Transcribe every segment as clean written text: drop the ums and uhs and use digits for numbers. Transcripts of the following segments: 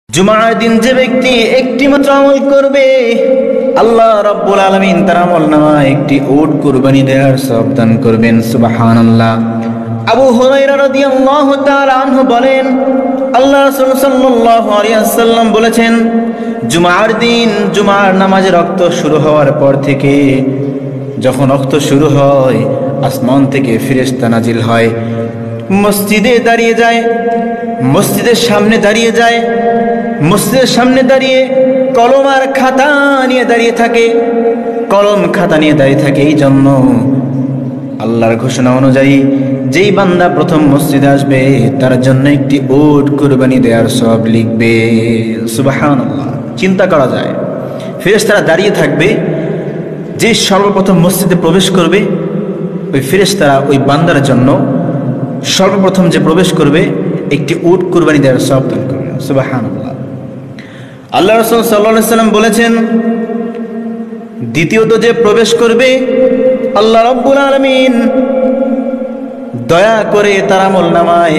জুমার দিন যে ব্যক্তি একটি মাত্র আমল করবে, আল্লাহ রাব্বুল আলামিন তার আমলনামায় একটি উট কুরবানি দেওয়ার সওয়াব দান করবেন। সুবহানাল্লাহ। আবু হুরায়রা রাদিয়াল্লাহু তাআলা আনহু বলেন, আল্লাহ রাসূল সাল্লাল্লাহু আলাইহি ওয়াসাল্লাম বলেছেন, জুমার দিন জুমার নামাজের ওয়াক্ত শুরু হওয়ার পর থেকে যখন ওয়াক্ত শুরু হয়, আসমান থেকে ফেরেশতা নাজিল হয়, মসজিদে দাঁড়িয়ে যায়, মসজিদের সামনে দাঁড়িয়ে যায়, মসজিদের সামনে দাঁড়িয়ে কলম আর খাতা নিয়ে দাঁড়িয়ে থাকে, কলম খাতা নিয়ে দাঁড়িয়ে থাকে। এই জন্য আল্লাহর ঘোষণা অনুযায়ী যেই বান্দা প্রথম মসজিদে আসবে তার জন্য একটি উট কুরবানি দেওয়ার সওয়াব লিখবে। সুবহানাল্লাহ। চিন্তা করা যায়, ফেরেশতারা দাঁড়িয়ে থাকবে, যে সর্বপ্রথম মসজিদে প্রবেশ করবে ওই ফেরেশতারা ওই বান্দার জন্য সর্বপ্রথম যে প্রবেশ করবে একটি উট কুরবানি দেওয়ার সওয়াব দান করবে। সুবহানাল্লাহ। আল্লাহ রাসূল সাল্লাল্লাহু আলাইহি ওয়াসাল্লাম বলেছেন, দ্বিতীয়ত যে প্রবেশ করবে আল্লাহ রাব্বুল আলামিন দয়া করে তার আমলনামায়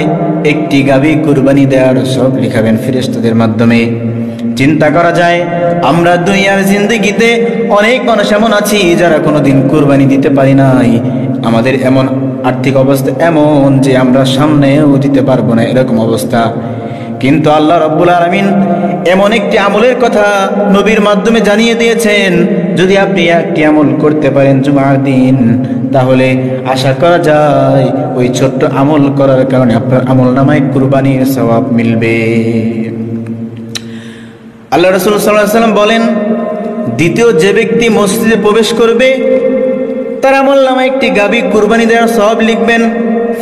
একটি গাভী কুরবানি দেওয়ার সওয়াব লিখাবেন ফেরেশতাদের মাধ্যমে। চিন্তা করা যায়, আমরা দুনিয়ার জিন্দেগিতে অনেক মানুষ এমন আছি যারা কোনোদিন কুরবানি দিতে পারি নাই। আমাদের এমন আর্থিক অবস্থা এমন যে আমরা সামনেও দিতে পারবো না, এরকম অবস্থা। কিন্তু আল্লাহ রাব্বুল আলামিন এমন একটি আমলের কথা নবীর মাধ্যমে জানিয়ে দিয়েছেন, যদি আপনি একটি আমল করতে পারেন জুমার দিন, তাহলে আশা করা যায় ওই ছোট্ট আমল করার কারণে আপনার আমলনামায় কুরবানির সওয়াব মিলবে। আল্লাহ রাসূল সাল্লাল্লাহু আলাইহি ওয়াসাল্লাম বলেন, দ্বিতীয় যে ব্যক্তি মসজিদে প্রবেশ করবে তার আমলনামায় একটি গাভী কুরবানি দেওয়ার সওয়াব লিখবেন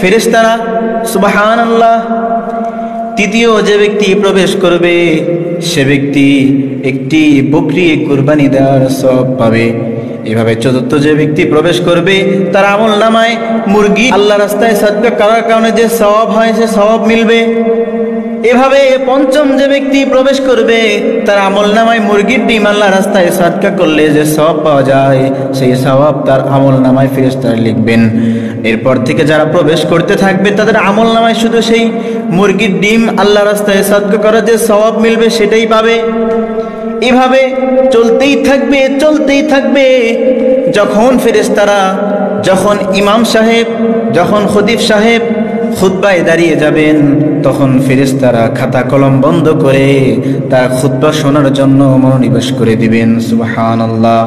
ফেরেশতারা। সুবহানাল্লাহ। তৃতীয় যে ব্যক্তি প্রবেশ করবে সে ব্যক্তি একটি বকরি কুরবানি দেওয়ার সওয়াব পাবে। এভাবে চতুর্থ যে ব্যক্তি প্রবেশ করবে তার আমলনামায় মুরগি আল্লাহর রাস্তায় সাদকা করার কারণে যে সওয়াব হয় সে সওয়াব মিলবে। এভাবে পঞ্চম যে ব্যক্তি প্রবেশ করবে তার আমলনামায় মুরগির ডিম আল্লাহর রাস্তায় সাদকা করলে যে সওয়াব পাওয়া যায় সেই সওয়াব তার আমলনামায় ফেরেশতারা লিখবেন। এরপর থেকে যারা প্রবেশ করতে থাকবে তাদের আমলনামায় শুধু সেই মুরগির ডিম আল্লাহর রাস্তায় সাদকা করার যে সওয়াব মিলবে সেটাই পাবে। এভাবে চলতেই থাকবে, চলতেই থাকবে। যখন ফেরেশতারা, যখন ইমাম সাহেব, যখন খতিব সাহেব খুতবায় দাঁড়িয়ে যাবেন, তখন ফেরেশতারা খাতা কলম বন্ধ করে তার খুতবা শোনার জন্য মনোনিবেশ করে দিবেন। সুবহানাল্লাহ।